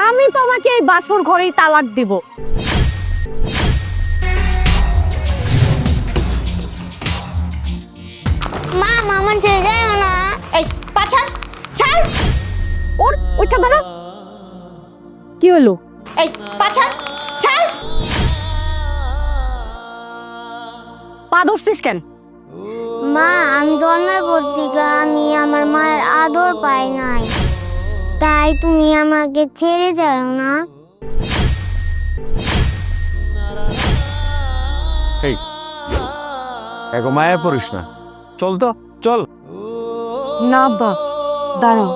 আমি তোমাকে এই বাসর ঘরেই তালাক দিব। মা মামা ছেড়ে যায় না। এই পাছার ছাড়, ওর ওইটা দাঁড়া। কি হলো? এই পাছার ছাড়, পা ধরছিস কেন? মা আমি জন্মের পর থেকে আমি আমার মায়ের আদর পাই নাই, তাই তুমি আমাকে ছেড়ে যাও না। এই এগো মায়া পড়িস না, চল তো চল। না আব্বা, দাঁড়াও।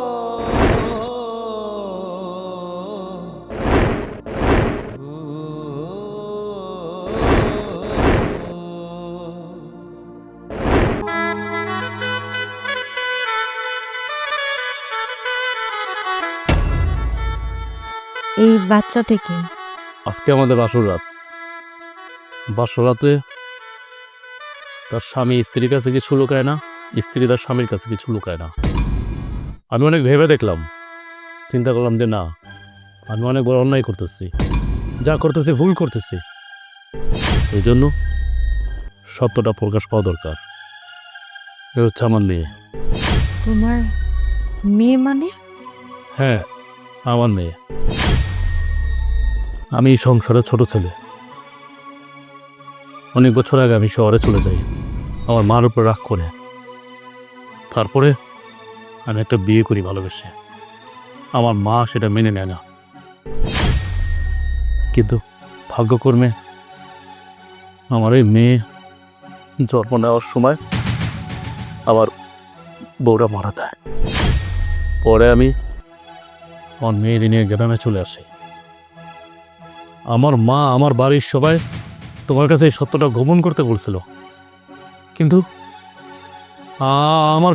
এই বাচ্চা থেকে আজকে আমাদের বাসর রাতে তার স্বামী স্ত্রীর কাছে কিছু লুকায় না, স্ত্রী তার স্বামীর কাছে কিছু লুকায় না। আমি অনেক ভেবে দেখলাম, চিন্তা করলাম যে না, আমি অনেক বড় অন্যায় করতেছি, যা করতেছি ভুল করতেছি। এই জন্য সত্যটা প্রকাশ পাওয়া দরকার। এ হচ্ছে আমার মেয়ে। তোমার মেয়ে মানে? হ্যাঁ, আমার মেয়ে। আমি এই সংসারের ছোট ছেলে। অনেক বছর আগে আমি শহরে চলে যাই আমার মার উপর রাগ করে। তারপরে আমি একটা বিয়ে করি ভালোবেসে। আমার মা সেটা মেনে নেয় না, কিন্তু ভাগ্যকর্মে আমার এই মেয়ে জন্ম নেওয়ার সময় আবার বউরা মারা দেয়। পরে আমি আমার মেয়ের নিয়ে গ্রামে চলে আসি। আমার মা আমার বাড়ির সবাই তোমার কাছে এই সত্যটা গোপন করতে বলছিল, কিন্তু আমার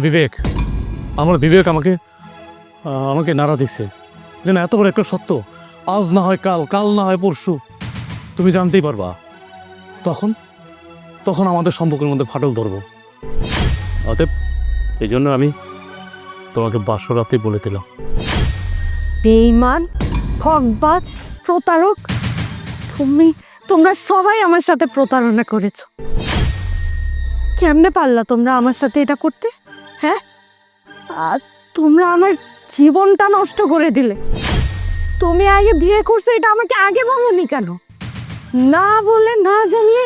বিবেক আমাকে নাড়া দিচ্ছে যে না, এত বড় একটা সত্য আজ না হয় কাল, কাল না হয় পরশু তুমি জানতেই পারবা। তখন আমাদের সম্পর্কের মধ্যে ফাটল ধরবো। অতএব এই জন্য আমি তোমাকে বাসর রাতেই বলে দিলাম। বেঈমান, ঠকবাজ, প্রতারক, তোমরা সবাই আমার সাথে প্রতারণা করেছো। কেমনে পারলা তোমরা আমার সাথে এটা করতে? হ্যাঁ, আর তোমরা আমার জীবনটা নষ্ট করে দিলে। তুমি আগে বিয়ে করছো, এটা আমাকে আগে বলোনি কেন? না বলে না জানিয়ে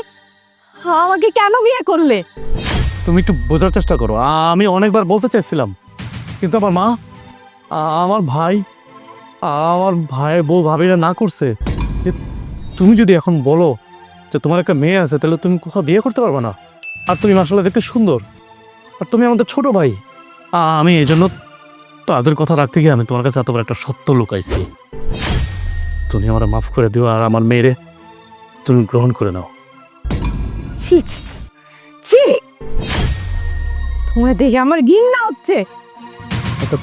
আমাকে কেন বিয়ে করলে? তুমি একটু বোঝার চেষ্টা করো। আমি অনেকবার বলতে চাইছিলাম, কিন্তু আমার মা, আমার ভাই বউ ভাবিরা না করছে। তুমি যদি এখন বলো যে তোমার একটা মেয়ে আছে, তাহলে তুমি কোথাও বিয়ে করতে পারবে না। আর তুমি আসলে দেখতে সুন্দর, আর তুমি আমাদের ছোট ভাই। আমি এই জন্য তাদের কথা রাখতে গিয়ে আমি তোমার কাছে এত বড় একটা সত্য লুকাইছি। তুমি আমার মাফ করে দিও, আর আমার মেয়েরে তুমি গ্রহণ করে নাও। ছি ছি ছি, তোমার দেখে আমার ঘৃণা হচ্ছে। আচ্ছা,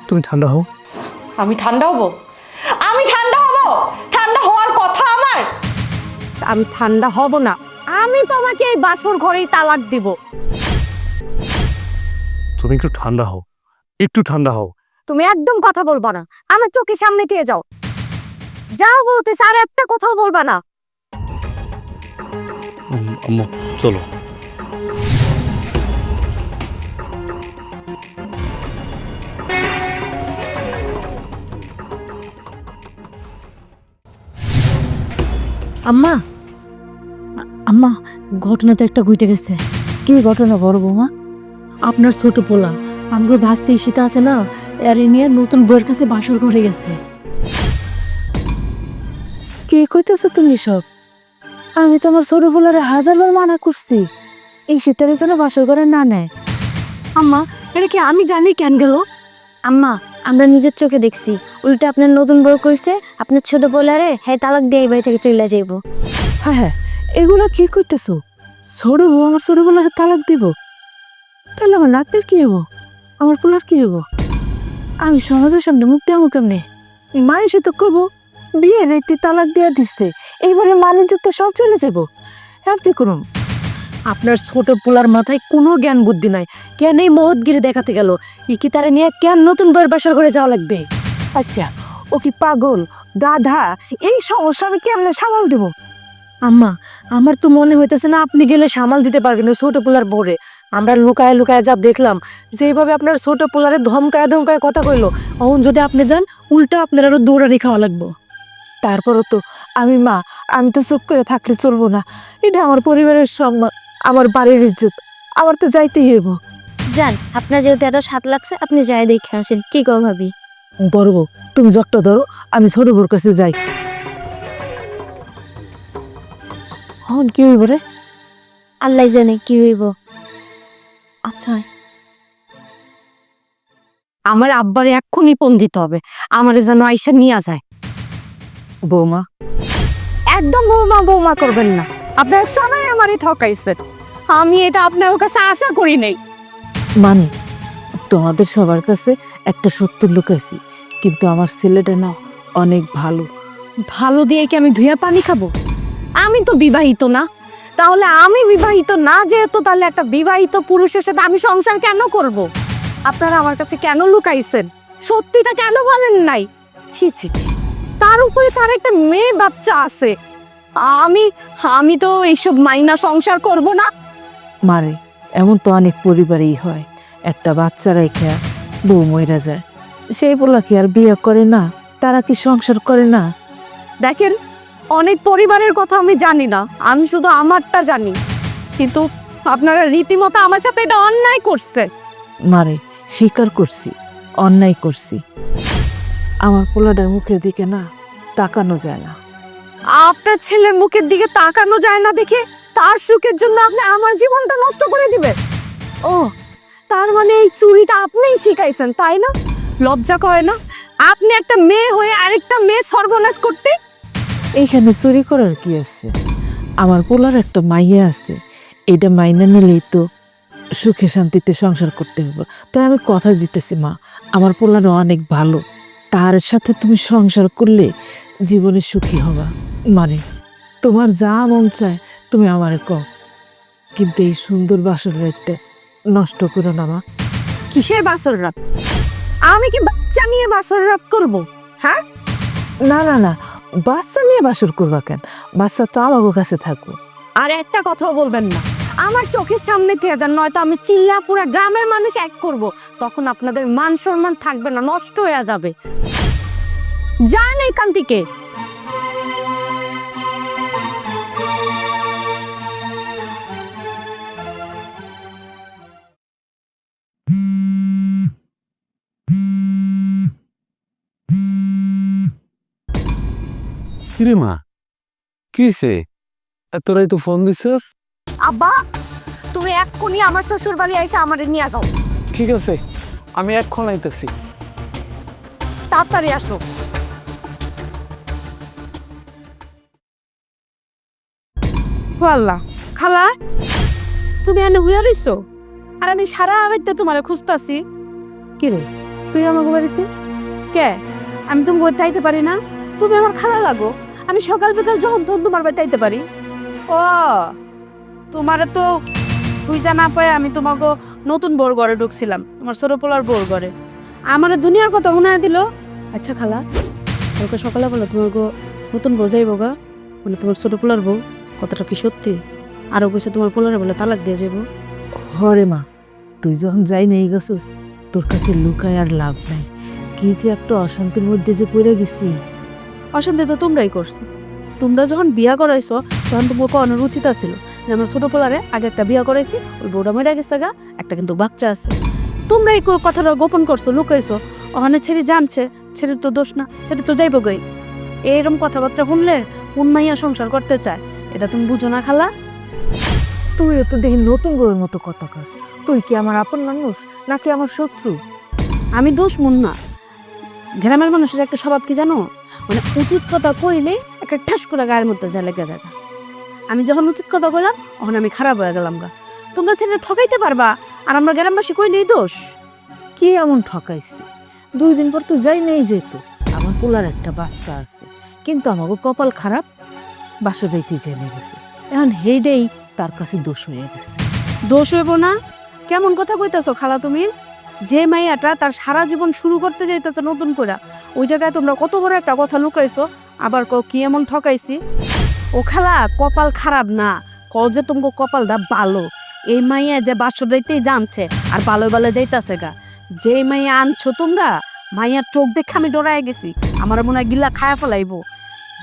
তুমি ঠান্ডা হও। আমি ঠান্ডা হব? ঠান্ডা হওয়ার কথা আমার? আমি ঠান্ডা হব না। আমি তোমাকে এই বাসর ঘরেই তালাক দিব। তুমি একটু ঠান্ডা হও। তুমি একদম কথা বলবা না, আমার চোখের সামনে দিয়ে যাও। যাও বলতেছে, আর একটা কথাও বলবা না। আম্মু চলো। আম্মা, আম্মা, ঘটনা তো একটা ঘটে গেছে। কি ঘটনা বড় বৌমা? আপনার ছোট পোলা আমগো ভাসতে ঈশিতা আছে না, এর নিয়ে নতুন বউয়ের কাছে বাসর ঘরে গেছে। কি কইতেছো তুমি সব? আমি তো আমার ছোট পোলারে হাজারবার মানা করছি এই শীতের জন্য বাসর ঘরে না নেয়। আম্মা, এটা কি আমি জানি কেন গেল? আম্মা, আমরা নিজের চোখে দেখছি, উল্টে আপনার নতুন বউ কইছে আপনার ছোট পোলারে হ্যাঁ তালাক দিয়ে এই বাড়ি থেকে চলে যাইব। হ্যাঁ হ্যাঁ, এগুলো কি কইতেছো? ছোট বউ আমার ছোট পোলারে তালাক দিব? তাহলে আমার নাতির কি হবো, আমার পোলার কি হবো? আমি সমাজের সামনে মুখ দেবো কেমনে? মানুষে তো করবো বিয়ে রেতে তালাক দেওয়া দিচ্ছে, এইবারে মানিজ্য তো সব চলে যাবো। আপনি করুন। আপনার ছোট পোলার মাথায় কোনো জ্ঞান বুদ্ধি নাই, কেন এই মহৎগিরি দেখাতে গেল? কি তারা নিয়ে কেন নতুন বউয়ের বাসার ঘরে যাওয়া লাগবে? আচ্ছা, ও কি পাগল গাধা? এই সমস্যা আমি কেমনে সামাল দেব? আম্মা, আমার তো মনে হইতেছে না আপনি গেলে সামাল দিতে পারবেন ওই ছোট পোলার বরে। আমরা লুকায় লুকায় যা দেখলাম, যেভাবে আপনার ছোট পোলারে ধমকায় ধমকায় কথা কইলো, অহন যদি আপনি যান উল্টা আপনার আরো দৌড়ানি খাওয়া লাগবো। তারপরও তো আমি তো চুপ করে থাকলে চলবো না। এটা আমার পরিবারের সম্মান, আমার বাড়ির ইজ্জত, আমার তো যাইতেই হইব। যান, আপনার যেহেতু এত স্বাদ লাগছে আপনি যাই দেখে আসেন। কি গো ভাবি? বড় বউ, তুমি জগটা ধরো, আমি ছোট বউর কাছে যাই। হন কি হইব রে? আল্লাহ জানে কি হইব। আচ্ছা, আমার আব্বারে এক্ষুনি ফোন দিতে হবে, আমারে যেন আইসা নিয়ে যায়। বৌমা, একদম বৌমা বৌমা করবেন না, আপনার সময় আমারই ঠকাইছেন। আমি এটা আপনার কাছে আশা করি নাই। মানে তোমাদের সবার কাছে একটা সত্য লুকাইছি, কিন্তু আমার ছেলেটা না অনেক ভালো। ভালো দিয়ে কি আমি ধুয়া পানি খাবো? আমি তো বিবাহিত না। তাহলে আমি বিবাহিত না যেহেতু, তাহলে একটা বিবাহিত পুরুষের সাথে আমি সংসার কেন করব? আপনারা আমার কাছে কেন লুকাইছেন? সত্যিটা কেন বলেন নাই? ছি ছি ছি, তার উপরে তার একটা মেয়ে বাচ্চা আছে। আমি আমি তো এইসব মাইনা সংসার করব না। মারে, এমন তো অনেক পরিবারেই হয়, একটা বাচ্চা রেখে বউ মইরা যায়, সেই বলা কি আর বিয়ে করে না? তারা কি সংসার করে না? দেখেন, অনেক পরিবারের কথা আমি জানি না, আমি শুধু আমারটা জানি। কিন্তু আপনারা রীতিমতো আমার সাথে এটা অন্যায় করছে। মারে, স্বীকার করছি, অন্যায় করছি। আমার পোলাটার মুখের দিকে না তাকানো যায় না। আপনার ছেলের মুখের দিকে তাকানো যায় না দেখে তার সুখের জন্য আপনি আমার জীবনটা নষ্ট করে দিবেন? ও, তার মানে এই চুরিটা আপনিই শিখাইছেন, তাই না? লজ্জা করে না আপনি একটা মেয়ে হয়ে আরেকটা মেয়ে সর্বনাশ করতে? এইখানে চুরি করার কি আছে? আমার পোলার একটা মাইয়া আছে, এটা মাইনা নিলেই তো সুখে শান্তিতে সংসার করতে হবে। তাই আমি কথা দিতেছি মা, আমার পোলার অনেক ভালো, তার সাথে তুমি সংসার করলে জীবনে সুখী হবা। মানে তোমার যা মন চায় তুমি আমারে কও, কিন্তু এই সুন্দর বাসর রাতটা নষ্ট করো না মা। কিসের বাসর রাত? আমি কি বাচ্চা নিয়ে বাসর রাত করব? হ্যাঁ, না না না, বাচ্চা নিয়ে বাসর করবা কেন? বাচ্চা তো আমার কাছে থাকবো। আর একটা কথাও বলবেন না আমার চোখের সামনে থেকে যান, নয়তো আমি চিল্লা পুরা গ্রামের মানুষ এক করব। তখন আপনাদের মান সম্মান থাকবে না, নষ্ট হয়ে যাবে। যান এখান থেকে। কিরে মা, কি হয়েছে? তোরাই তো ফোন দিছিস। আব্বা, তুমি এক্ষুনি আমার শ্বশুর বাড়ি এসে আমারে নিয়ে যাও। ঠিক আছে, আমি এক্ষণ আইতেছি। তাড়াতাড়ি আসো। আল্লাহ, খালা তুমি এনে হইয়া রইছো? আর আমি সারা বাড়িতে তোমারে খুঁজতাছি। কি রে, তুই আমার বাড়িতে? কে? আমি তুমি বইতে আইতে পারি না? তুমি আমার খালা লাগো, আমি সকাল বিকাল যখন তখন তোমার বাড়িতে আইতে পারি। ও, তোমারে তো খুঁজা না পায় আমি তোমাকে নতুন বোর ঘরে ঢুকছিলাম, তোমার ছোট পোলার বোর ঘরে। আমার দুনিয়ার কথা মনে দিল। আচ্ছা খালা, কালকে সকালে বলো তোমাকে নতুন বউ যাইব গা, মানে তোমার ছোট পোলার বউ, কথাটা কি সত্যি? আরো কইছে তোমার পোলারে বলে তালাক দিয়ে যাবো। হরে মা, তুই যখন যাই নেই গেছিস, তোর কাছে লুকায় আর লাভ নাই। কি যে একটা অশান্তির মধ্যে যে পড়ে গেছি। অশান্তি তো তোমরাই করছো। তোমরা যখন বিয়া করাইছো তখন তোমাকে অনুরুচিত ছিল যে আমার ছোট পোলারে আগে একটা বিয়া করাইছি, ওই বউটা মরে গেছে গা, একটা কিন্তু বাচ্চা আছে। তোমরা এই কথাটা গোপন করছো, লুকাইছো। ওখানে ছেড়ে জানছে, ছেড়ে তো দোষ না, ছেড়ে তো যাইব গই। এইরকম কথাবার্তা শুনলে কোন মাইয়া সংসার করতে চায় এটা তুমি বুঝো না খালা? তুই তো দেখি নতুন বউয়ের মতো কথা কস। তুই কি আমার আপন মানুষ নাকি আমার শত্রু? আমি দোষ মন না। গ্রামের মানুষের একটা স্বভাব কি জানো, মানে উচিত কথা কইলে একটা ঠাস করে গায়ের মধ্যে যা লেগে যায়। আমি যখন উচিত কথা কইলাম তখন আমি খারাপ হয়ে গেলাম গা। তোমরা ছেলে ঠকাইতে পারবা, আর আমরা গ্রামবাসী কই নেই দোষ। কি এমন ঠকাইছি? 2 দিন পর তো যাই নেই যেত, আমার পোলার একটা বাচ্চা আছে, কিন্তু আমাকে কপাল খারাপ, বাসা বাড়িতে জেনে গেছে। এখন হেডেই তার কাছে দোষ হয়ে গেছে। দোষ হইব না? কেমন কথা কইতাছো খালা তুমি? যে মাইয়াটা তার সারা জীবন শুরু করতে যাইতেছে নতুন করে, ওই জায়গায় তোমরা কত বড় একটা কথা লুকাইছো, আবার কও কি এমন ঠকাইছি। ও খালা কপাল খারাপ না, কও যে তোমাকে কপালটা ভালো। এই মাইয়া যে বাসর রাইতেই জানছে আর ভালো ভালো যাইতাছে গা। যে মাইয়া আনছো তোমরা, মাইয়ার চোখ দেখে আমি ডরাই গেছি, আমার মনে হয় গিল্লা খায়া ফেলাইবো।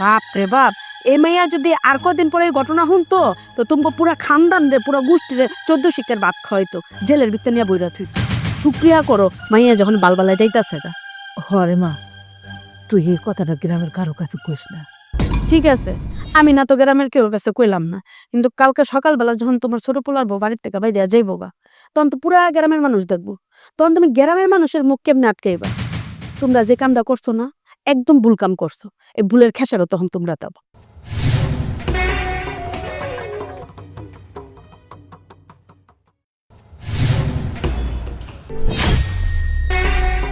বাপ রে বাপ, এই মাইয়া যদি আর কদিন পরে এই ঘটনা শুনতো তো তোমাকে পুরা খানদান রে পুরা গোষ্ঠী রে 14 শিকের ভাত খাওয়াইতো, জেলের ভিতরে নিয়ে বইরা থুইতো। শুক্রিয়া করো মাইয়া যখন বালবালায় যাইতাছে গা। হরে মা, তুই এই কথাটা গ্রামের কারো কাছে কইস না। ঠিক আছে, আমি না তো গ্রামের কেউ কাছে কইলাম না, কিন্তু কালকে সকালবেলা যখন তোমার ছোট পোলার বউ বাড়ির থেকে বাইরে যাইবো গা, তখন তো পুরা গ্রামের মানুষ দেখবো। তখন তুমি গ্রামের মানুষের মুখ কেমনে আটকাইবা? তোমরা যে কামটা করছো না, একদম ভুল কাম করছো। এই ভুলের খেসারও তখন তোমরা দেবো।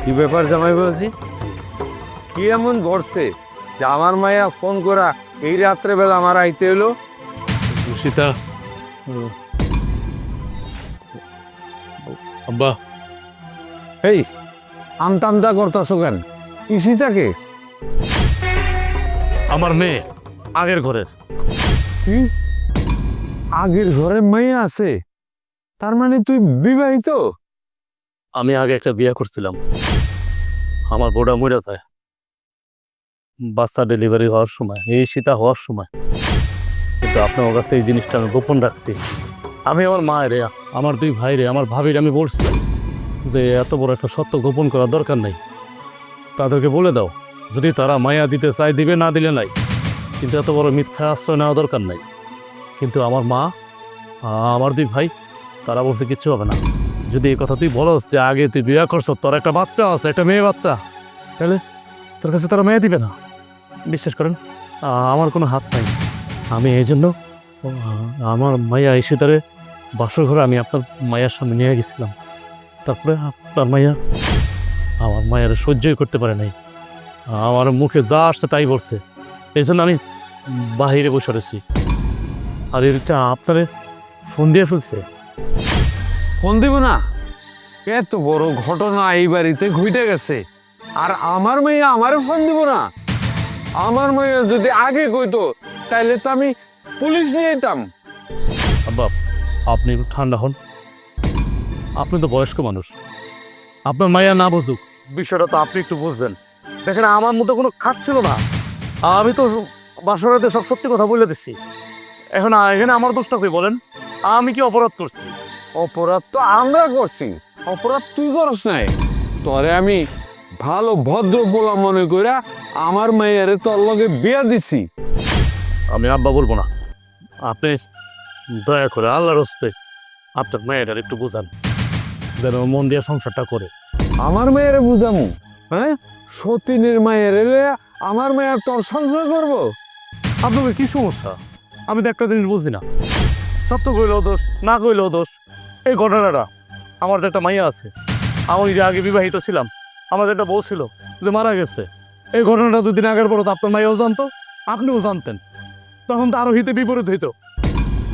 কি ব্যাপার জামাই বলছি, কি এমন ঘটছে যে আমার মায়া ফোন করা এই রাত্রে বেলা আমার আইতে এলো? সীতা, আব্বা, এই আমতা করতেছো কেন? ইসিতাকে? আমার মেয়ে আগের ঘরের। কি আগের ঘরে মেয়ে আছে? তার মানে তুই বিবাহিত? আমি আগে একটা বিয়ে করছিলাম, আমার বউটা মরে যায় বাচ্চা ডেলিভারি হওয়ার সময়, এই সীতা হওয়ার সময়। কিন্তু আপনার কাছে এই জিনিসটা আমি গোপন রাখছি। আমি আমার মায়ের, আমার 2 ভাইরে, আমার ভাবির আমি বলছি যে এত বড় একটা সত্য গোপন করার দরকার নেই, তাদেরকে বলে দাও। যদি তারা মায়া দিতে চায় দিবে, না দিলে নাই, কিন্তু এত বড় মিথ্যা আশ্রয় নেওয়া দরকার নাই। কিন্তু আমার মা, আমার 2 ভাই, তারা বলছে কিচ্ছু হবে না। যদি এই কথা তুই বলস যে আগে তুই বিয়ে করছ, তোর একটা বাচ্চা আছে, একটা মেয়ে বাচ্চা, তাহলে তোর কাছে তারা মেয়ে দিবে না। বিশ্বাস করেন, আমার কোনো হাত নাই। আমি এই জন্য আমার মাইয়া এসে তারে বাসর ঘরে আমি আপনার মায়ের সামনে নিয়ে গেছিলাম। তারপরে আপনার মাইয়া আমার মায়ের সহ্যই করতে পারে নাই, আমার মুখে যা আসছে তাই বলছে। এই জন্য আমি বাহিরে বসে রয়েছি। আর এটা আপনারে ফোন দিয়ে ফেলছে। ফোন দিব না? এত বড় ঘটনা এই বাড়িতে ঘটে গেছে, আর আমার মেয়ে আমারে ফোন দিব না? আমার মেয়ে যদি আগে কইতো তাইলে তো আমি পুলিশ নিয়ে যেতাম। আব্বা, আপনি একটু ঠান্ডা হন। আপনি তো বয়স্ক মানুষ, আপনার মাইয়া না বুঝুক বিষয়টা তো আপনি একটু বুঝবেন। দেখেন, আমার মধ্যে কোনো খাট ছিল না, আমি তো বাসরাতে সব সত্যি কথা বলে দিচ্ছি। এখন এখানে আমার দোষটা কই বলেন? আমি কি অপরাধ করছি? অপরাধ তো আমরা করছি, অপরাধ তুই করস নাই। তোরে আমি ভালো ভদ্র বলা মনে কইরা আমার মেয়েরে তোর লগে বিয়া দিছি। আমি আব্বা বলবো না, আপনি দয়া করে আল্লাহর হস্তে আপনার মেয়েটার একটু বোঝান, যেন মন দিয়ে সংসারটা করে। আমার মেয়েরে বুঝামু? হ্যাঁ, সতীনের মেয়েরে আমার মেয়ের তোর সংসার করবো? আপনাদের কি সমস্যা? আমি তো একটা জিনিস বুঝি না, সত্য কইলেও দোষ, না কইলেও দোষ। এই ঘটনাটা, আমার তো একটা মাইয়া আছে, আমি যে আগে বিবাহিত ছিলাম, আমার একটা বউ ছিল, যে মারা গেছে। এই ঘটনাটা 2 দিন আগের পর তো আপনার মাইয়াও জানতো, আপনিও জানতেন, তখন তো আরো হিতে বিপরীত হইতো।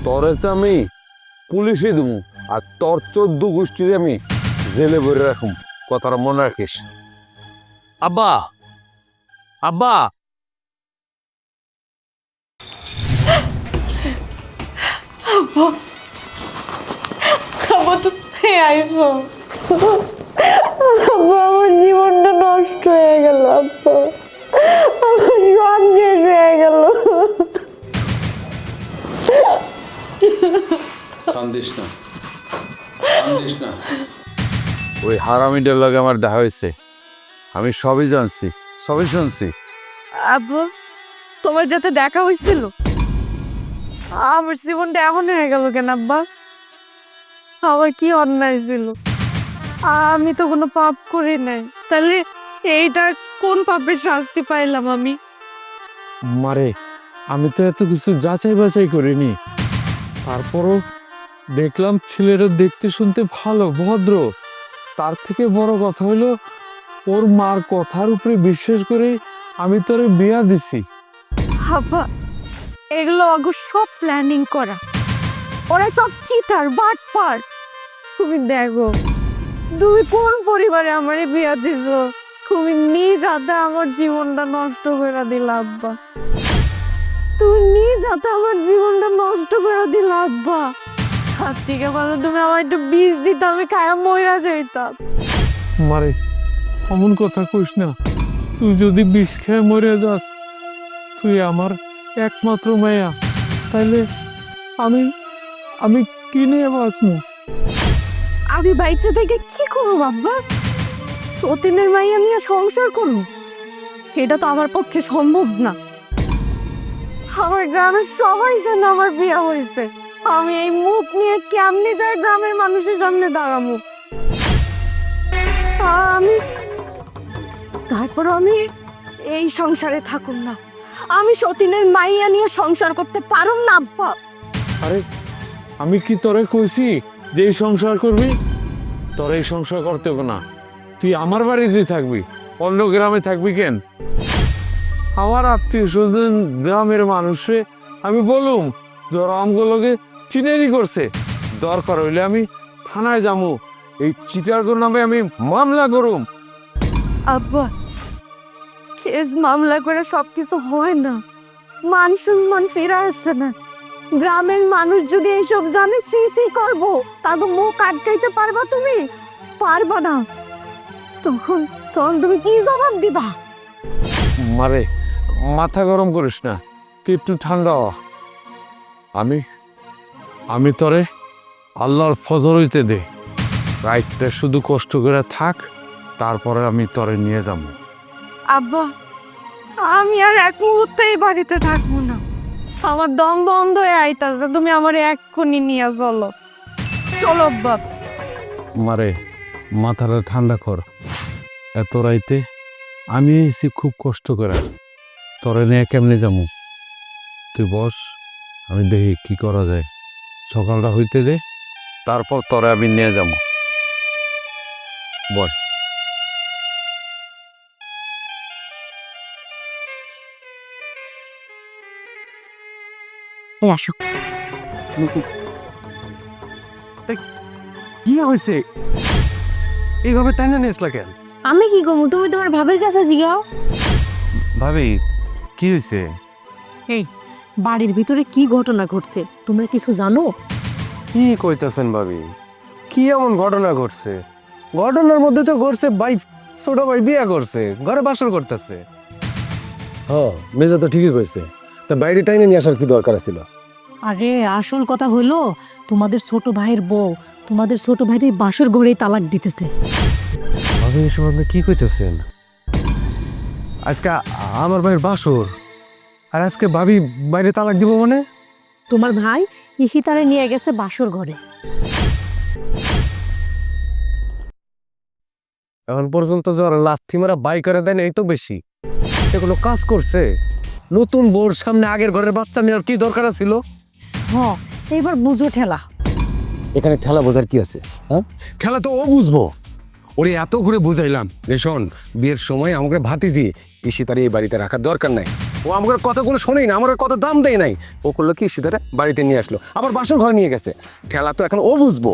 তোরে তো আমি পুলিশে দেবো, আর তোর 14 গোষ্ঠীর আমি জেলে ভরে রাখুম। কথাটা মনে রাখিস। আব্বা, আব্বা, আব্বা তুমি আইসো। আব্বা আমার জীবনটা নষ্ট হয়ে গেল, আব্বা আমার সব শেষ হয়ে গেল। কান্দিস না, কান্দিস না। ওই হারামিটার লগে আমার দেখা হয়েছে, আমি সবই জানছি, সবই শুনছি। আব্বা তোমার যাতে দেখা হয়েছিল, আমার জীবনটা এমন হয়ে গেল কেন আব্বা? আমার কি অন্যায় ছিল? আমি তো কোনো পাপ করি নাই, তাহলে এইটা কোন পাপের শাস্তি পাইলাম আমি? মারে, আমি তো এত কিছু যাচাই বাছাই করিনি, তারপরও দেখলাম ছেলেরা দেখতে শুনতে ভালো, ভদ্র। তার থেকে বড় কথা হলো ওর মার কথার উপরে বিশ্বাস করে আমি তোরে বিয়া দিছি। আব্বা এগুলো অগো সব প্ল্যানিং করা, ওরা সব চিটার বাটপার। তুমি দেখো তুমি কোন পরিবারে আমারে বিয়া দিছো, তুমি নিজ হাতে আমার জীবনটা নষ্ট করে দিলা আব্বা। তুমি নিজ হাতে আমার জীবনটা নষ্ট করে দিলা আব্বা। তার থেকে ভালো তুমি আমার একটু বীজ দিতে, আমি খায়া মইরা যাইতাম। মারে অমন কথা কইস না। তুই যদি বিষ খেয়ে মরে যাস, তুই আমার একমাত্র মায়া, তাইলে আমি আমি কি নিয়ে বাঁচবো? আমি বাইচে থেকে কি করবো আব্বা? সতীনের মাইয়া নিয়ে সংসার করবো? এটা তো আমার পক্ষে সম্ভব না। আমার গ্রামের সবাই জানে আমার বিয়ে হয়েছে। আমি এই মুখ নিয়ে কেমনি যাই গ্রামের মানুষের সামনে দাঁড়াবো? আমি তারপর আমি এই সংসারে থাকুন না। আমি সতীনের মাইয়া নিয়ে সংসার করতে পারুম না আব্বা। আরে আমি কি তোরে কইছি যে এই সংসার করবি? তোর এই সংসার করতে হবে না। তুই আমার বাড়িতে থাকবি, অন্য গ্রামে থাকবি কেন? আমার আত্মীয় স্বজন গ্রামের মানুষে আমি বলুম যারা আমগুলোকে চিনেরি করছে, দরকার হইলে আমি থানায় যাবো, এই চিটারগর নামে আমি মামলা করুম। আব্বা, কেস মামলা করে সবকিছু হয় না। মান সম্মান ফিরে আসছে না। গ্রামের মানুষ যদি এইসব জানে সি করবো, তাকে মুখ আটকাইতে পারবা তুমি? পারবা না। তখন তখন তুমি কি জবাব দিবা? মারে মাথা গরম করিস না, তুই একটু ঠান্ডা হ। আমি আমি তোরে আল্লাহর ফজর হইতে দে, রাইটটা শুধু কষ্ট করে থাক, তারপরে আমি তোরে নিয়ে যাবো। আব্বা, আমি আর এক মুহূর্তে এই বাড়িতে থাকবো না। আমার দম বন্ধ হয়ে আইতাছে। তুমি আমার এক্ষুনি নিয়ে চলো। চলো আব্বা। মারে মাথাটা ঠান্ডা কর। এত রাইতে আমি এসেছি খুব কষ্ট করে, তোরে নিয়ে কেমনে যাবো? তুই বস, আমি দেখি কি করা যায়। সকালটা হইতে দে, তারপর তোরে আমি নিয়ে যাবো। বল। এই আসো। কি হয়েছে? এইভাবে টাইনা নিয়েছিল কেন? আমি কি কমু? তুমি তোমার ভাবের কাছে জিগাও। ভাবি কি হয়েছে? এই বাড়ির ভিতরে কি ঘটনা ঘটছে তোমরা কিছু জানো? কি কইতাছেন ভাবি? কি এমন ঘটনা ঘটছে? ঘটনার মধ্যে তো ঘটছে ভাই, ছোট ভাই বিয়ে করছে, ঘরে বাসর করতেছে। হ্যাঁ, মেজা তো ঠিকই কইছে। তা বাইরে টাইনে নিয়ে আসার কি দরকার ছিল? আরে আসল কথা হলো, তোমাদের ছোট ভাইয়ের বউ তোমাদের ছোট ভাইয়ের এই বাসর ঘরেই তালাক দিতেছে। ভাবি এসব আপনি কি কইতেছেন? আজকে আমার ভাইয়ের বাসর, আর আজকে ভাবি বাইরে তালাক দিব মানে? তোমার ভাই ইহিতারে নিয়ে গেছে বাসর ঘরে। এখন পর্যন্ত যে ওরা লাথি মারা বাই করে দেন এই তো বেশি। এগুলো কাজ করছে। নতুন বোর সামনে আগের ঘরের বাচ্চা নেওয়ার কি দরকার ছিল? হ্যাঁ, এইবার বুঝো ঠেলা। এখানে ঠেলা বোঝার কি আছে? হ্যাঁ, খেলা তো ও বুঝবো। ওরে এত করে বুঝাইলাম যে শোন, বিয়ের সময় আমাকে ভাতিজি ইশিতারে এই বাড়িতে রাখার দরকার নাই। ও আমাদের কথাগুলো শোনেই না, আমার কথা দাম দেয় নাই। ও করলো কি, ইশিতারে বাড়িতে নিয়ে আসলো, আবার বাসর ঘরে নিয়ে গেছে। খেলা তো এখন ও বুঝবো।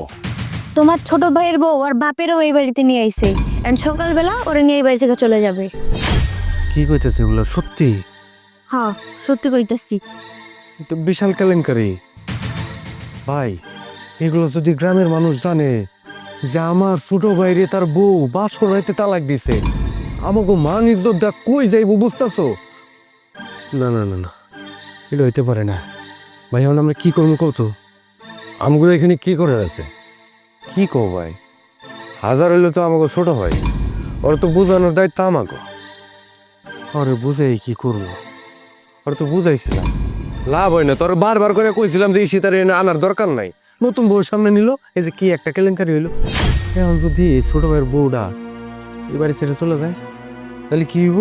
তোমার ছোট ভাইয়ের বউ আর বাপেরও এই বাড়িতে নিয়ে আইছে। সকালবেলা ওরা নিয়ে এই বাড়ি থেকে চলে যাবে। কি কইতেছে এগুলো সত্যি? হ্যাঁ, সত্যি কইতাছি। তো বিশাল কেলেঙ্কারি ভাই। এগুলো যদি গ্রামের মানুষ জানে যে আমার ছোট ভাইরে তার বউ বাসর রাইতে তালাক দিছে, আমাকে মান ইজ্জত দা কই যাইব বুঝতেছো? না না না না, এটা হইতে পারে না ভাই। এখন আমরা কি করবো কত? আমগুলো এখানে কি করে আছে? কি কো ভাই? হাজার হইলে তো আমাকে ছোট ভাই, ওর তো বোঝানোর দায়িত্ব আমাকে। ওরে বুঝাই কি করবো? ওর তো বুঝাইছিলাম, লাভ হয় না। তোর বারবার করে কইছিলাম যে সীতার আনার দরকার নাই। নতুন বউর সামনে নিল, এই যে কি একটা কেলেঙ্কারি হইলো। এখন যদি এই ছোট ভাইয়ের বউটা এবারে ছেড়ে চলে যায়, তাহলে কি হইব?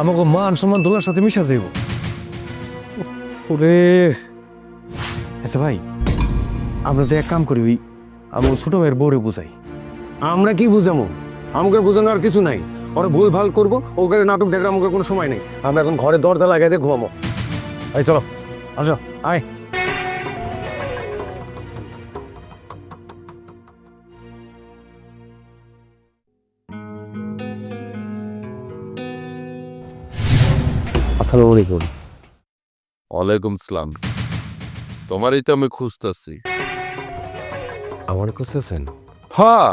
আমাকে মান সম্মান দোলার সাথে মিশা যাইব। ওরে আচ্ছা ভাই, আমরা যে এক কাম করি, ওই আমাকে ছোট ভাইয়ের বউরে বুঝাই। আমরা কি বুঝামো? আমাকে বোঝানোর কিছু নাই। ওরা ভুল ভাল করবো, ওকে নাটক দেখার আমাকে কোনো সময় নেই। আমরা এখন ঘরে দরজা লাগাই দিয়ে ঘুমাবো। এই চলো, আসো, আয়। আসসালামু আলাইকুম। ওয়ালাইকুম সালাম। তোমারই তো আমি খুঁজতেছি। আমার খুঁজতেছেন? হ্যাঁ,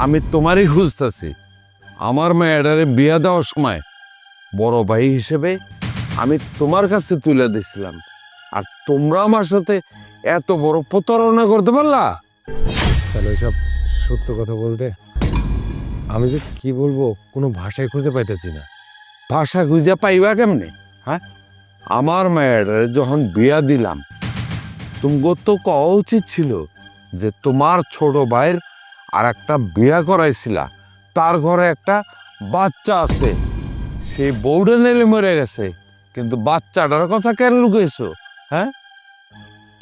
আমি তোমারই খুঁজতেছি। আমার মেয়েটারে বিয়ে দেওয়ার সময় বড় ভাই হিসেবে আমি তোমার কাছে তুলে দিছিলাম, আর তোমরা আমার সাথে এত বড় প্রতারণা করতে পারলা? তাহলে ওইসব সত্য কথা বলতে আমি যে কি বলবো কোনো ভাষায় খুঁজে পাইতেছি না। ভাষা খুঁজে পাইবা কেমনে? হ্যাঁ, আমার মেয়েটারে যখন বিয়া দিলাম তুমগো তো কওয়া উচিত ছিল যে তোমার ছোট ভাইয়ের আর একটা বিয়া করাইছিলা, তার ঘরে একটা বাচ্চা আছে, সেই বউটা নেলে মরে গেছে, কিন্তু বাচ্চাটার কথা কেন লুকাইছো? হ্যাঁ,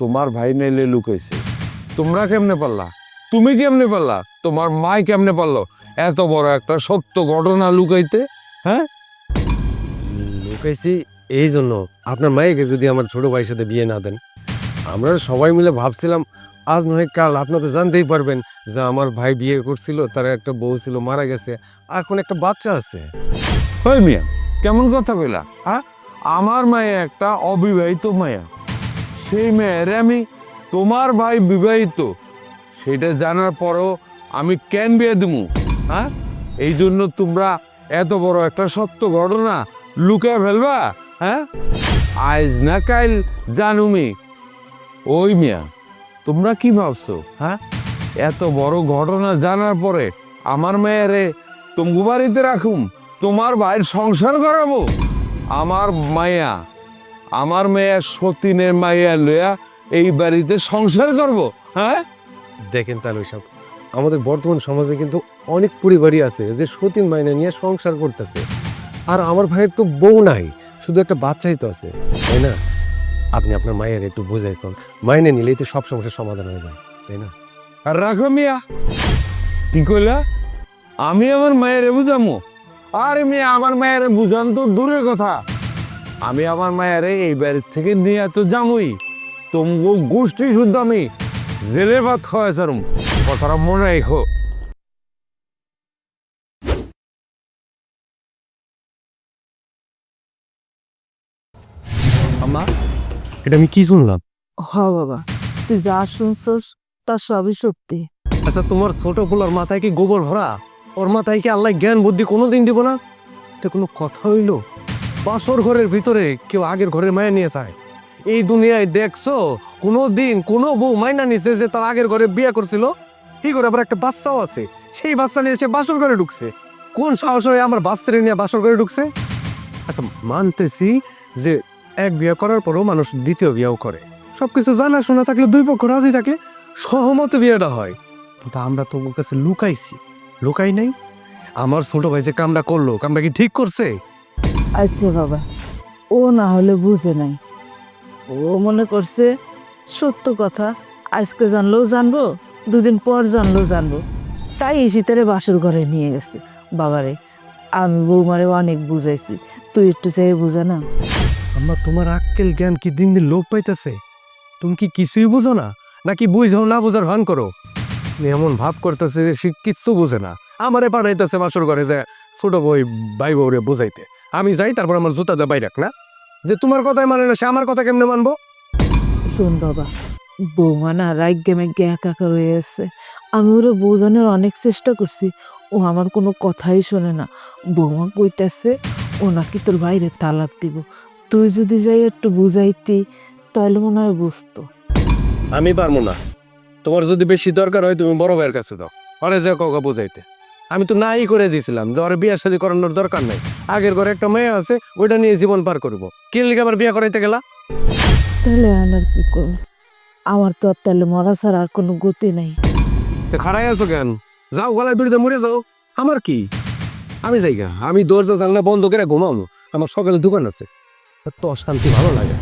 তোমার ভাই নেলে লুকাইছে, তোমরা কেমনে পারলা? তুমি কেমনে পারলা? তোমার মাই কেমনে পারলো এত বড় একটা সত্য ঘটনা লুকাইতে? হ্যাঁ, লুকাইছি এই জন্য আপনার মায়েকে যদি আমার ছোট ভাইয়ের সাথে বিয়ে না দেন। আমরা সবাই মিলে ভাবছিলাম আজ নয় কাল আপনার তো জানতেই পারবেন যে আমার ভাই বিয়ে করছিল, তার একটা বউ ছিল, মারা গেছে, এখন একটা বাচ্চা আছে। ওই মিয়া কেমন কথা কইলা? হ্যাঁ, আমার মায়ে একটা অবিবাহিত মায়া, সেই মেয়ের আমি তোমার ভাই বিবাহিত সেটা জানার পরও আমি কেন বিয়ে দিমু? হ্যাঁ, এই জন্য তোমরা এত বড় একটা সত্য ঘটনা লুকে ফেলবা? হ্যাঁ, আজ না কাইল জানুমি। ওই মিয়া তোমরা কি ভাবছো? হ্যাঁ, এত বড় ঘটনা জানার পরে আমার মেয়েরে তুমি বাড়িতে রাখুম, তোমার ভাইয়ের সংসার করাবো? আমার মেয়ে সতীনের মাইয়া লইয়া এই বাড়িতে সংসার করব? হ্যাঁ, দেখেন তাহলে ওইসব আমাদের বর্তমান সমাজে কিন্তু অনেক পরিবারই আছে যে সতীন মাইনে নিয়ে সংসার করতেছে, আর আমার ভাইয়ের তো বউ নাই, শুধু একটা বাচ্চাই তো আছে, তাই না? আপনি আপনার মায়ের একটু বুঝাই কোন, মাইনে নিলেই তো সব সমস্যার সমাধান হয়ে যায়, তাই না? আর রাখো মিয়া। কি কইলা? আমি আমার মায়েরে বুঝামো? আরে মিয়া, আমার মায়েরে বুঝান তো দূরের কথা, আমি আমার মায়েরে এই বাড়ির থেকে নিয়ে তো যামই, তোমাকে গোষ্ঠী শুদ্ধ আমি জেলে ভাত খাওয়াই সারুম, কথাটা মনে রেখো। আম্মা, এটা আমি কি শুনলাম? হ বাবা, তুই যা শুনছস তার সবই সত্যি। আচ্ছা, তোমার ছোট পোলার মাথায় কি গোবর ভরা? ওর মাথায় কি আল্লাহ জ্ঞান বুদ্ধি কোনোদিন দিব না? এটা কোনো কথা হইল? বাসর ঘরের ভিতরে কেউ আগের ঘরের মায়া নিয়ে যায়? এই দুনিয়ায় দেখছো কোনো দিন কোনো বউ মাইনা নিছে যে তার আগের ঘরে বিয়ে করছিল? কি করে আবার একটা বাচ্চাও আছে, সেই বাচ্চা নিয়ে সে বাসর ঘরে ঢুকছে? কোন সাহস হয়ে আমার বাচ্চারে নিয়ে বাসর ঘরে ঢুকছে? আচ্ছা, মানতেছি যে এক বিয়ে করার পরও মানুষ দ্বিতীয় বিয়েও করে, সবকিছু জানা শোনা থাকলে, দুই পক্ষ রাজি থাকলে সহমতে বিয়েটা হয়। কিন্তু আমরা তো ওর কাছে লুকাই নাই। আমার ছোট ভাই যে কামটা করলো, কামটা কি ঠিক করছে? আচ্ছা বাবা, ও না হলে বুঝে নাই, ও মনে করছে সত্য কথা আজকে জানলেও জানবো, দুদিন পর জানলেও জানবো, তাই এই শীতেরে বাসর ঘরে নিয়ে গেছে। বাবারে, আমি বৌমারে অনেক বুঝাইছি, তুই একটু চাই বুঝা না। আম্মা, তোমার আক্কেল জ্ঞান কি দিন দিন লোপ পাইতেছে? তুমি কি কিছুই বুঝো না, নাকি বুঝাও না বুঝার ভান করো? তুমি এমন ভাব করতেছে যে সে কিচ্ছু বুঝে না, আমারে পাঠাইতেছে বাসর ঘরে যে ছোট বই ভাই বউরে বুঝাইতে। আমি যাই, তারপর আমার জুতা দিয়ে বাইরাক না, যে তোমার কথাই মানে না, সে আমার কথা কেমনে মানবো? শোন বাবা, বৌমা না রাগ্যে মেঘে একাকার হয়ে এসছে। আমি ওরা বোঝানোর অনেক চেষ্টা করছি, ও আমার কোনো কথাই শোনে না। বৌমা কইতেছে ও নাকি তোর বাইরে তালাক দিব, তুই যদি যাই একটু বুঝাইতি তাহলে মনে হয় বুঝতো। আমি পারবো না। তোমার যদি বেশি দরকার হয় তুমি বড় ভাইয়ের কাছে দাও, পরে যে কাউকে বুঝাইতে। আমি তো নাই করে দিয়েছিলাম যে ওর বিয়ে শাদী করানোর দরকার নাই, আগের ঘরে একটা মেয়ে আছে, ওইটা নিয়ে জীবন পার করবো। কি লিখে আবার বিয়ে করাইতে গেলা? তাহলে আর কি করব, আমার তো আর তাহলে মরা ছাড়া আর কোনো গতি নাই। তো খাড়াই আছো কেন? যাও, গলায় দড়িতে মরে যাও, আমার কি? আমি যাইগা, আমি দরজা জানলা বন্ধ করে ঘুমাবো, আমার সকালে দোকান আছে, তো অশান্তি ভালো লাগে।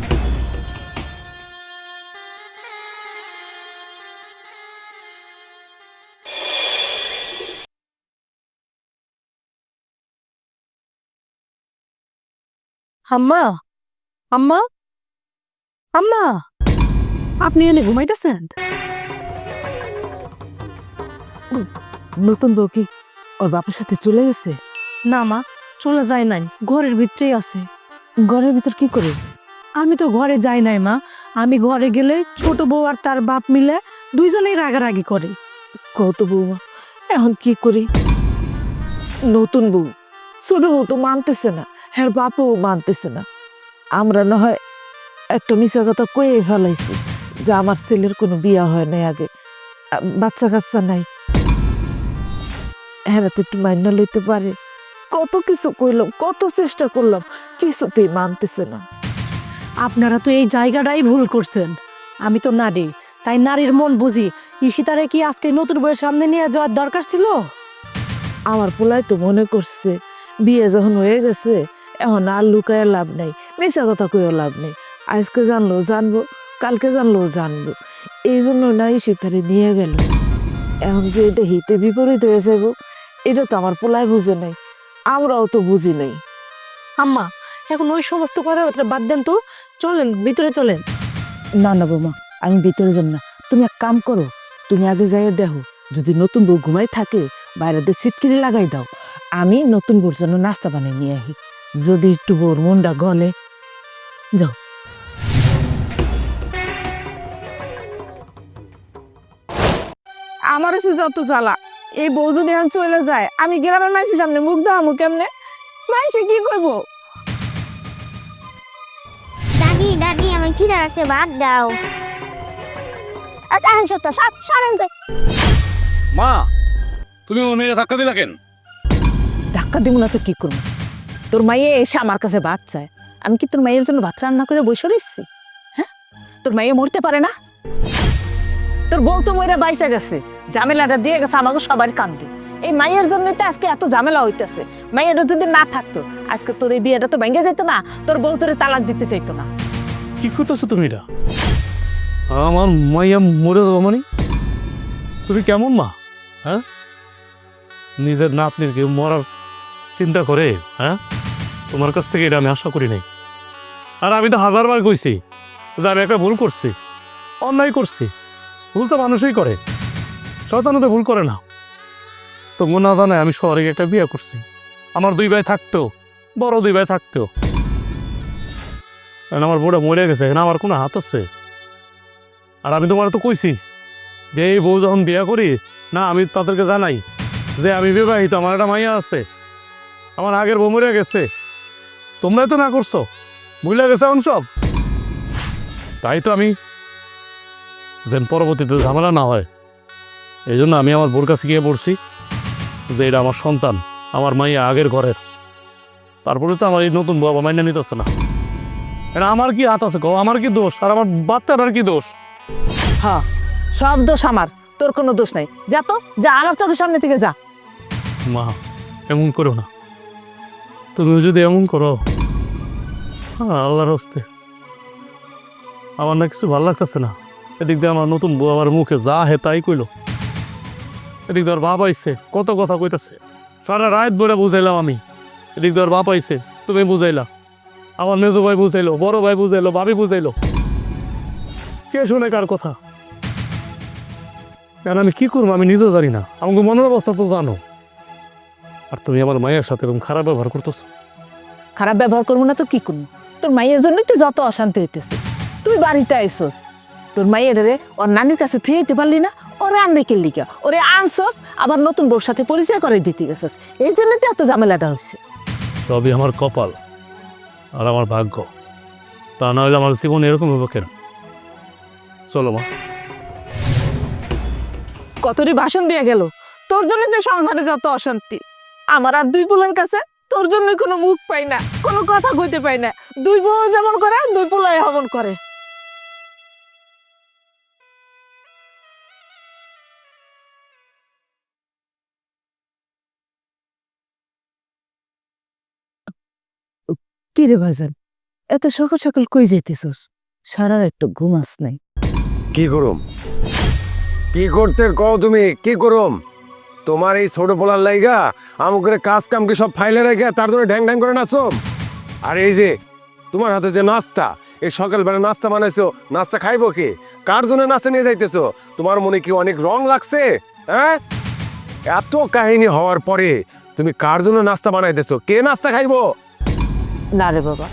আম্মা, আম্মা, আম্মা, আপনি এনে ঘুমাইতেছেন? নতুন বউ কি ওর বাপের সাথে চলে গেছে? না মা, চলে যায় নাই, ঘরের ভিতরেই আছে। ঘরের ভিতর কি করে? আমি তো ঘরে যাই নাই মা, আমি ঘরে গেলে ছোট বউ আর তার বাপ মিলে দুইজনেই রাগারাগি করে। কত বৌমা, এখন কি করি? নতুন বউ, ছোট বউ তো মানতেছে না, হ্যাঁ বাপও মানতেছে না। আমরা না হয় একটা মিশা কথা কয়ে ফেলাইছি যে আমার ছেলের কোনো বিয়া হয় নাই আগে, বাচ্চা কাচ্চা নাই। হ্যাঁ তো একটু মাইনা লইতে পারে। কত কিছু কইলাম, কত চেষ্টা করলাম, কিছুতেই মানতেছে না। আপনারা তো এই জায়গাটাই ভুল করছেন। আমি তো নারী, তাই নারীর মন বুঝি। ঈশিতারে কি আজকে নতুন বউয়ের সামনে নিয়ে যাওয়ার দরকার ছিল? আমার পোলাই তো মনে করছে বিয়ে যখন হয়ে গেছে এখন আর লুকায় লাভ নেই, মিশা কথা কইও লাভ নেই। আজকে জানলো জানবো, কালকে জানলো জানবো, এই জন্য না ঈশিতারে নিয়ে গেল। এখন যে এটা হিতে বিপরীত হয়ে যাবো এটা তো আমার পোলাই বুঝে নাই, আমরাও তো বুঝি নাই। আম্মা, এখন ওই সমস্ত কথাবার্তা বাদ দেন তো, চলেন ভিতরে চলেন। না না বৌমা, আমি ভিতরে যাব না। তুমি এক কাম করো, তুমি আগে যাইয়ে দেখো যদি নতুন বউ ঘুমাই থাকে বাইরে দিয়ে ছিটকিরি লাগাই দাও, আমি নতুন বউর জন্য নাস্তা বানিয়ে নিয়ে আসি। যদি একটু বউর মনটা গলে, যাও। আমার হচ্ছে যত জ্বালা, এই বউ যদি এখন চলে যায় আমি গ্রামের মানুষের সামনে মুখ দেওয়ামু কেমনে? মানুষে কি করবো? দাদি দাদি আমার খিদে আছে, ভাত দাও। আচ্ছা হ্যাঁ সত্য, সারেন যাই। মা, তুমি আমার মেয়েরা ধাক্কা দিলা কেন? ধাক্কা দিব না তো কি করবো? তোর মাইয়ে এসে আমার কাছে ভাত চায়, আমি কি তোর মাইয়ের জন্য ভাত রান্না করে বসে রয়েছি? হ্যাঁ, তোর মাইয়ে মরতে পারে না? তোর বউ তো মইরা বাইসা গেছে, ঝামেলাটা দিয়ে গেছে আমাকে সবার কান্দে। এই মাইয়ের জন্য তো আজকে এত ঝামেলা হইতেছে। মাইয়েরা যদি না থাকতো আজকে তোর এই বিয়েটা তো ভেঙে যেত না, তোর বউ তোরে তালাক দিতে চাইতো না। কি করতেছো তুমি এটা? আমার মাইয়া মরে যাবো মানে? তুমি কেমন মা? হ্যাঁ, নিজের নাতনির কেউ মরার চিন্তা করে? হ্যাঁ, তোমার কাছ থেকে এটা আমি আশা করি নাই। আর আমি তো হাজারবার কইছি যে আমি একটা ভুল করছি, অন্যায় করছি। ভুল তো মানুষই করে, শয়তানও তো ভুল করে না। তো না জানে আমি শহরে একটা বিয়ে করছি। আমার 2 ভাই থাকতো, বড় 2 ভাই থাকতো। কারণ আমার বউটা মরে গেছে, এখানে আমার কোনো হাত আছে? আর আমি তোমার তো কইছি যে এই বউ যখন বিয়ে করি না, আমি তাদেরকে জানাই যে আমি বিবাহিত, আমার একটা মাইয়া আছে, আমার আগের বউ মরে গেছে। তোমরাই তো না করছো, মহিলা গেছে এখন সব। তাই তো আমি যেন পরবর্তীতে ঝামেলা না হয় এই জন্য আমি আমার বোর কাছে গিয়ে পড়ছি যে এটা আমার সন্তান, আমার মাইয়া আগের ঘরের। তারপরে তো আমার এই নতুন বউ আবার মাইনা নিতেছে না। এটা আমার কি হাত আছে? আমার কি দোষ? আর আমার বাচ্চাটার কি দোষ? হ্যাঁ, সব দোষ আমার, তোর কোনো দোষ নাই। যা তো, যা আমার চোখের সামনে থেকে যা। মা, এমন করো না। তুমি যদি এমন করো, আল্লাহর হস্তে আমার না কিছু ভালো লাগতেছে না। এদিক দিয়ে আমার নতুন বউ আমার মুখে যা হে তাই কইল, এদিক দিয়ে ওর বাপ আইছে কত কথা কইতাছে, সারা রাত ভরে বুঝাইলাম আমি। এদিক দিয়ে ওর বাপ আইছে, তুমি বুঝাইলা, আমার মেজো ভাই বুঝাইলো, বড় ভাই বুঝাইলো, ভাবি বুঝাইলো। কে শুনে কার কথা? কেন আমি কি করবো আমি নিজেও জানি না। আমাকে মনের অবস্থা তো জানো। আর তুমি আমার মায়ের সাথে এরকম খারাপ ব্যবহার করতেছো। খারাপ ব্যবহার করবো না তো কি করবো? তোর মাইয়ের জন্যই তো যত অশান্তি হইতেছে। তুই বাড়িতে আইসস, তোর মাইয়ের রে ওর নানির কাছে ফিরে দিতে পারলি না, ওরে আনবে কে লিগা? ওরে আনছস, আবার নতুন বউর সাথে পরিচয় করে দিতে গেছস, এই জন্য তো এত ঝামেলাটা হচ্ছে। সবই আমার কপাল আর আমার ভাগ্য, তা না হলে আমার জীবন এরকম হবে কেন? চলো মা। কতটি ভাষণ দিয়ে গেল, তোর জন্য তো সংসারে যত অশান্তি। আমার আর 2 পোলার কাছে তোর জন্য কোনো মুখ পাই না, কোনো কথা কইতে পাই না। 2 বউ যেমন করে 2 পোলাই হবন করে। কি রে ভাইজান, এত সকাল সকাল কই যেতেছস? সারা রাত তো ঘুমাস নাই। কি করুম? কি করতে কও তুমি? কি করুম? তোমার এই ছোট পোলার লাইগা আমাকে কাজ কামকে সব ফাইলে রেখে তার জন্য ঢ্যাং ঢ্যাং করে নাচো। আর এই যে তোমার হাতে যে নাস্তা, এই সকালবেলা নাস্তা বানাইছো, নাস্তা খাইবো কে? কার জন্য নাস্তা নিয়ে যাইতেছো? তোমার মনে কি অনেক রং লাগছে? হ্যাঁ, এত কাহিনী হওয়ার পরে তুমি কার জন্য নাস্তা বানাইতেছো? কে নাস্তা খাইবো? না রে বাবা,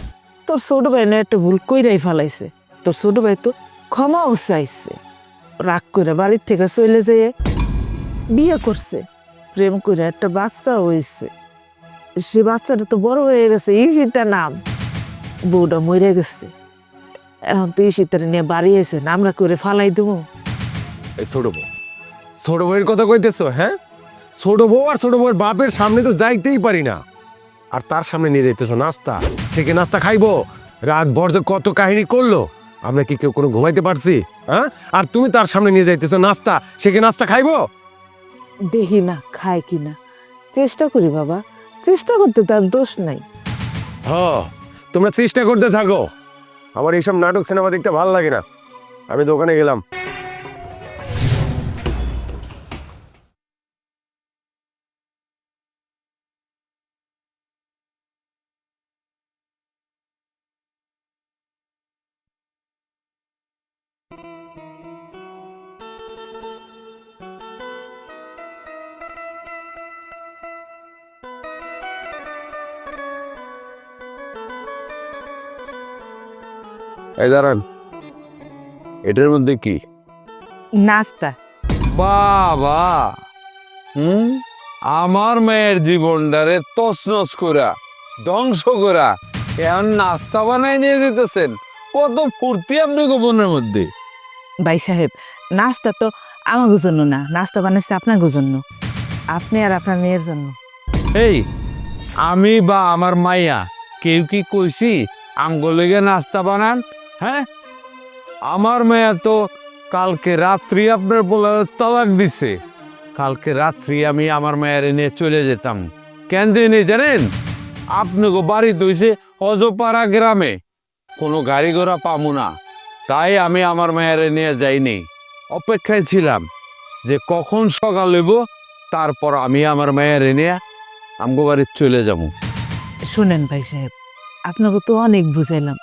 তোর ছোট ভাই না একটা ভুল কইরাই ফেলাইছে, তোর ছোট ভাই তো ক্ষমাও চাইছে। রাগ করে বাড়ির থেকে চলে যেয়ে বিয়ে করছে, প্রেম করে একটা বাচ্চা হয়েছে। সে বাচ্চাটা তো বড় হয়ে গেছে, ঈশিতা নাম। বউটা মরে গেছে, এখন তো ঈশিতারে নিয়ে বাড়ি এসে আমরা করে ফালাই দেবো। এই ছোট বউ, ছোট বউয়ের কথা কইতেছো? হ্যাঁ, ছোট বউ আর ছোট বউয়ের বাপের সামনে তো যাইতেই পারি না, আর তার সামনে নিয়ে যাইতেছো নাস্তা। সে কি নাস্তা খাইবো? রাত ভর যে কত কাহিনী করলো, আমরা কি কেউ কোনো ঘুমাইতে পারছি? হ্যাঁ, আর তুমি তার সামনে নিয়ে যাইতেছো নাস্তা, সে কি নাস্তা খাইবো? দেখি না খায় কিনা, চেষ্টা করি বাবা, চেষ্টা করতে তার দোষ নাই। হ, তোমরা চেষ্টা করতে থাকো। আমার এইসব নাটক সিনেমা দেখতে ভালো লাগে না, আমি দোকানে গেলাম। এই দাঁড়ান, এটার মধ্যে কি? নাস্তা। বাবা, আমার মেয়ের জীবনটারে তছনছ করা, ধ্বংস করা, এখন নাস্তা বানাই নিয়ে যেতেছেন। কত ফুর্তি আপনি গোপনের মধ্যে। ভাই সাহেব, নাস্তা তো আমার জন্য না, নাস্তা বানাইছে আপনার জন্য, আপনি আর আপনার মেয়ের জন্য। এই, আমি বা আমার মাইয়া কেউ কি কইছি আমগোলেগে নাস্তা বানান? হ্যাঁ, আমার মেয়া তো কালকে রাত্রি আপনার বলার তালাক দিছে। কালকে রাত্রি আমি আমার মেয়ের নিয়ে চলে যেতাম। কেন জানি জানেন? আপনাকে বাড়ি দইছে অজপাড়া গ্রামে, কোনো গাড়ি ঘোড়া পাবো না, তাই আমি আমার মেয়ের নিয়ে যাইনি। অপেক্ষায় ছিলাম যে কখন সকাল হইব, তারপর আমি আমার মেয়ের নিয়ে আমগো বাড়ি চলে যাবো। শুনেন ভাই সাহেব, আপনাকে তো অনেক বুঝাইলাম,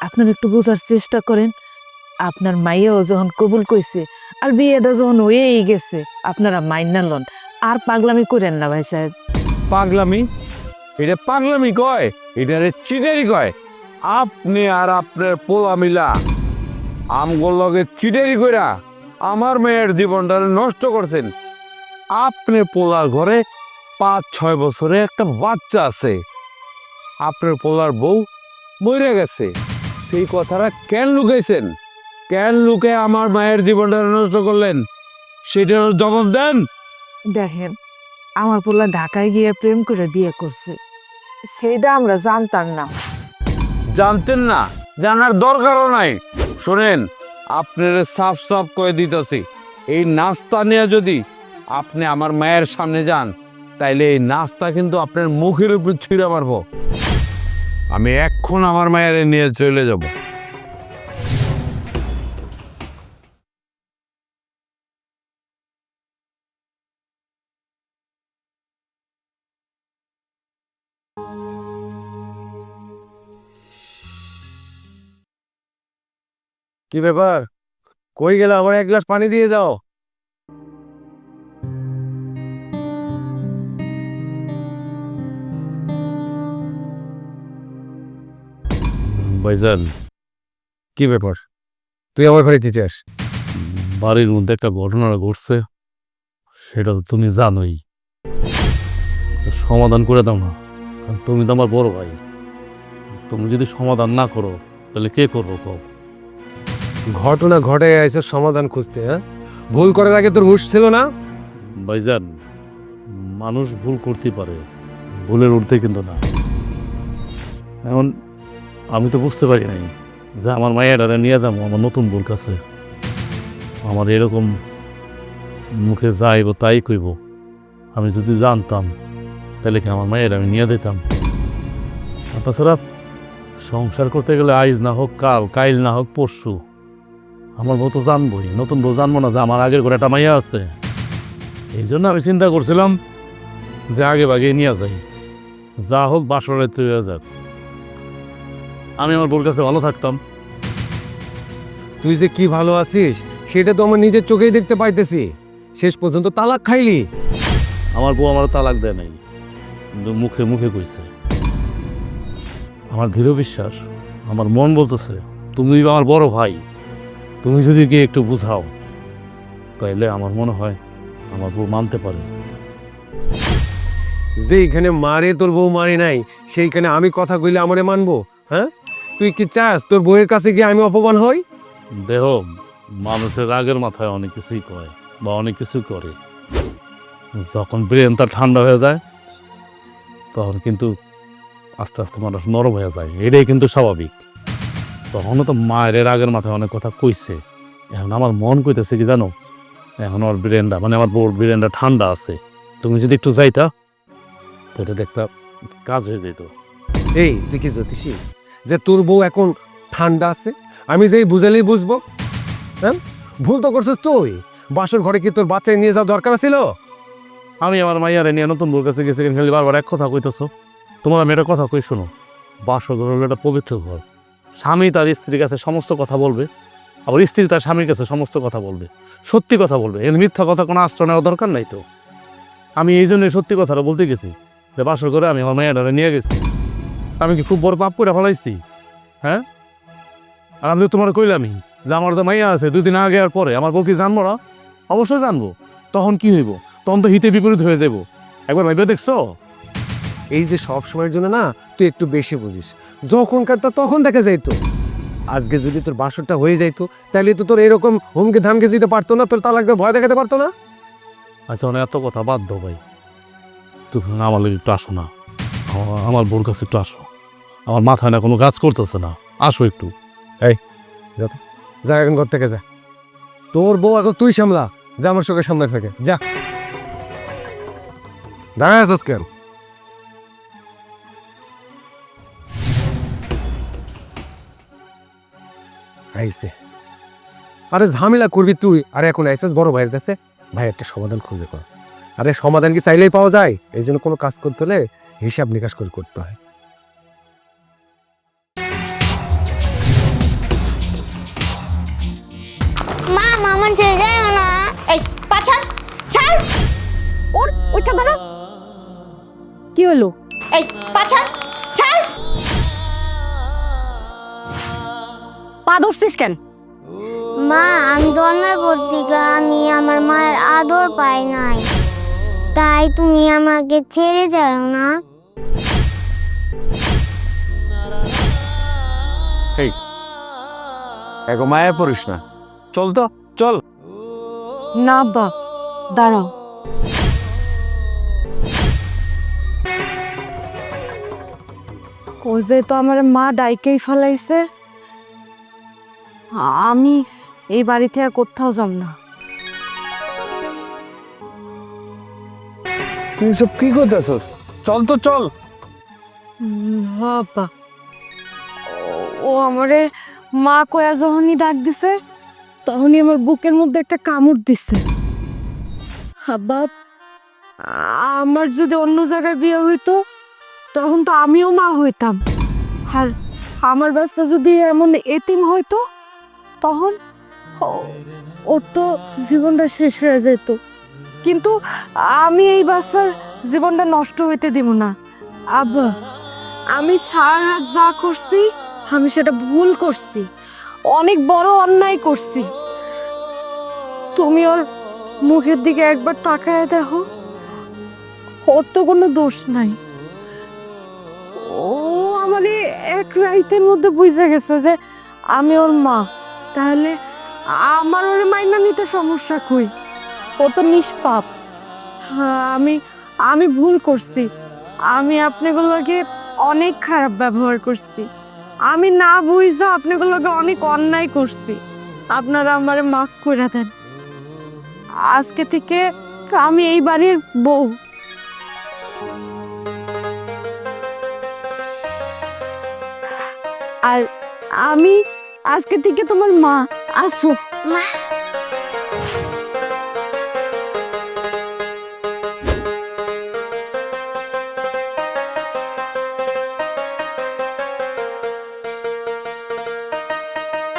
আপনার একটু বোঝার চেষ্টা করেন। আপনার মাইয়াও যখন কবুল কইছে আর বিয়েটা যখন হয়েই গেছে, আপনারা মাইনা লন, আর পাগলামি করেন না ভাই সাহেব। পাগলামি? এটা পাগলামি কয়? এটারে চিটারি কয়। আপনি আর আপনার পোলা মিলা আমগোর লগে চিটারি কইরা আমার মেয়ের জীবনটা নষ্ট করছেন। আপনার পোলার ঘরে 5-6 বছরে একটা বাচ্চা আছে, আপনার পোলার বউ মরে গেছে। সেই কথাটা কেন লুকাইছেন? কেন লুকে আমার মায়ের জীবনটা নষ্ট করলেন? সেটার জবাব দেন। দেখেন, আমার পোলা ঢাকায় গিয়ে প্রেম করে বিয়ে করছে, সেইটা আমরা জানতাম না। জানতেন না? জানার দরকারও নাই। শোনেন, আপনার সাফ সাফ করে দিতেছি, এই নাস্তা নিয়ে যদি আপনি আমার মায়ের সামনে যান, তাইলে এই নাস্তা কিন্তু আপনার মুখের উপর ছুঁড়ে মারব। আমি এখন আমার মায়ের নিয়ে চলে যাব। কি ব্যাপার, কই গেলে? আমার এক গ্লাস পানি দিয়ে যাও। ভাইজান, কি ব্যাপার, তুই আমার বাড়িতে চাস? বাড়ির মধ্যে একটা ঘটনা ঘটছে, সেটা তো তুমি জানোই। সমাধান করে দাও না, কারণ তুমি তো আমার বড় ভাই। তুমি যদি সমাধান না করো তাহলে কে করবো কও? ঘটনা ঘটে আইসে সমাধান খুঁজতে? হ্যাঁ, ভুল করার আগে তোর হুঁশ ছিল না? ভাইজান, মানুষ ভুল করতে পারে, ভুলের ঊর্ধ্বে কিন্তু না। এখন আমি তো বুঝতে পারি নাই যে আমার মায়েরা নিয়ে যাবো আমার নতুন বোর কাছে। আমার এরকম মুখে যাইব তাই কইব। আমি যদি জানতাম তাহলে কি আমার মায়ের আমি নিয়ে যেতাম? আর তাছাড়া সংসার করতে গেলে আইজ না হোক কাল, কাইল না হোক পরশু। আমার বউ তো জানবই, নতুন বউ জানবো না যে আমার আগের ঘরে একটা মাইয়া আছে? এই জন্য আমি চিন্তা করছিলাম যে আগে ভাগে নিয়ে যাই, যা হোক বাসর রাত্রি হয়ে যাক, আমি আমার বোর কাছে ভালো থাকতাম। তুই যে কি ভালো আছিস সেটা তো আমার নিজের চোখেই দেখতে পাইতেছি। শেষ পর্যন্ত তালাক খাইলি। আমার বউ আমার তালাক দেয় নাই, কিন্তু মুখে মুখে কইছে। আমার দৃঢ় বিশ্বাস আমার মন বলতেছে তুমি আমার বড় ভাই, তুমি যদি গিয়ে একটু বুঝাও তাইলে আমার মনে হয় আমার বউ মানতে পারে। যেইখানে মারে তোর বউ মারে নাই সেইখানে আমি কথা কইলে আমারে মানবো? হ্যাঁ, তুই কি চাস তোর বউয়ের কাছে গিয়ে আমি অপমান হই? দেহ মানুষের রাগের মাথায় অনেক কিছুই কয় বা অনেক কিছু করে, যখন ব্রেন তার ঠান্ডা হয়ে যায় তখন কিন্তু আস্তে আস্তে মানুষ নরম হয়ে যায়, এটাই কিন্তু স্বাভাবিক। তখনও তো মায়ের রাগের মাথায় অনেক কথা কইছে, এখন আমার মন কইতেছে কি জানো, এখন আমার ব্রেনটা মানে আমার বউর ব্রেনটা ঠান্ডা আছে, তুমি যদি একটু যাইতা তো এটা দেখতা কাজ হয়ে যেত। এই তুই কি জ্যোতিষী যে তোর বউ এখন ঠান্ডা আছে? আমি যেই বুঝালেই বুঝবো? হ্যাঁ, ভুল তো করছিস তুই। বাসর ঘরে কি তোর বাচ্চা নিয়ে যাওয়া দরকার ছিল? আমি আমার মাইয়ারে নিয়ে নতুন বউর কাছে গেছি, খালি বারবার এক কথা কইতেছো। তোমার আমি একটা কথা কই শোনো, বাসর ঘর হলো একটা পবিত্র ঘর। স্বামী তার স্ত্রীর কাছে সমস্ত কথা বলবে, আবার স্ত্রী তার স্বামীর কাছে সমস্ত কথা বলবে, সত্যি কথা বলবে, এর মিথ্যা কথা কোনো আশ্রয় নেওয়া দরকার নাই তো। আমি এই জন্য সত্যি কথাটা বলতে গেছি যে বাসর ঘরে আমি আমার মাইয়াটারে নিয়ে গেছি। আমি কি খুব বড় পাপ করে ফেলাইছি? হ্যাঁ, আর আমি তো তোমার কইলামই যে আমার তো মাইয়া আছে, 2 দিন আগে আর পরে আমার বউ কি জানবো না? অবশ্যই জানবো। তখন কি হইব? তখন তো হিতে বিপরীত হয়ে যাব। একবার ভাইবে দেখছো? এই যে সব সময়ের জন্য না তুই একটু বেশি বুঝিস, যখনকারটা তখন দেখা যাইতো। আজকে যদি তোর বাসরটা হয়ে যাইতো তাহলে তো তোর এরকম হুমকে ধামকে দিতে পারতো না, তোর তালাক দিয়ে ভয় দেখাতে পারতো না। আচ্ছা অনেক এত কথা বাদ দাও ভাই, তুমি আমার লাগে একটু আসো না, আমার বোর কাছে একটু আসো, আমার মাথায় না কোনো কাজ করতেছে না, আসো একটু। যা এখন ঘর থেকে যা, তোর বউ এখন তুই সামলা, যা আমার চোখের সামনে থাকে যা। দাঁড়ায় আছিস কেন? আইসে, আরে ঝামেলা করবি তুই, আরে এখন আইসিস বড় ভাইয়ের কাছে, ভাই একটা সমাধান খুঁজে কর। আরে সমাধান কি চাইলেই পাওয়া যায়? এই জন্য কোনো কাজ করতে হলে হিসাব নিকাশ করে করতে হয়। মা মামা ছেড়ে যায় না। এই পাছার ছাড়, ওর ওইটা দাঁড়া। কি হলো? এই পাছার ছাড়, পা ধরছিস কেন? মা আমি জন্মের পর থেকে আমি আমার মায়ের আদর পাই নাই, তাই তুমি আমাকে ছেড়ে যাও না। এখন মায়া পড়িস না, চল তো চল। না আব্বা, দাঁড়াও। ওই যে তো আমার মা ডাইকেই ফেলাইছে, আমি এই বাড়ি থেকে কোথাও যাব না। তুই সব কি করতেছস? চল তো চল। বাবা, ও আমারে মা কয়া যখনই ডাক দিছে তখনই আমার বুকের মধ্যে একটা কামড় দিছে। আব্বা, আমার যদি অন্য জায়গায় বিয়ে হইতো তখন তো আমিও মা হইতাম, আর আমার বাচ্চা যদি এমন এতিম হইতো তখন ওর তো জীবনটা শেষ হয়ে যেত। কিন্তু আমি এই বাচ্চার জীবনটা নষ্ট হইতে দিব না। আব্বা, আমি সারা রাত যা করছি আমি সেটা ভুল করছি, অনেক বড় অন্যায় করছি। তুমি ওর মুখের দিকে একবার তাকায় দেখো, ওর তো কোনো দোষ নাই। ও আমার এক রাইতের মধ্যে বুঝে গেছে যে আমি ওর মা, তাহলে আমার ওর মাইনা নিতে সমস্যা কই? ও তো নিষ্পাপ। হ্যাঁ, আমি ভুল করছি, আমি আপনাগুলোকে অনেক খারাপ ব্যবহার করছি, আমি না বুঝা আপনাগুলোকে অনেক অন্যায় করছি। আপনারা আমারে মাফ করে দেন। আজকে থেকে আমি এই বাড়ির বউ। আর আমি আজকে থেকে তোমার মা। আসো মা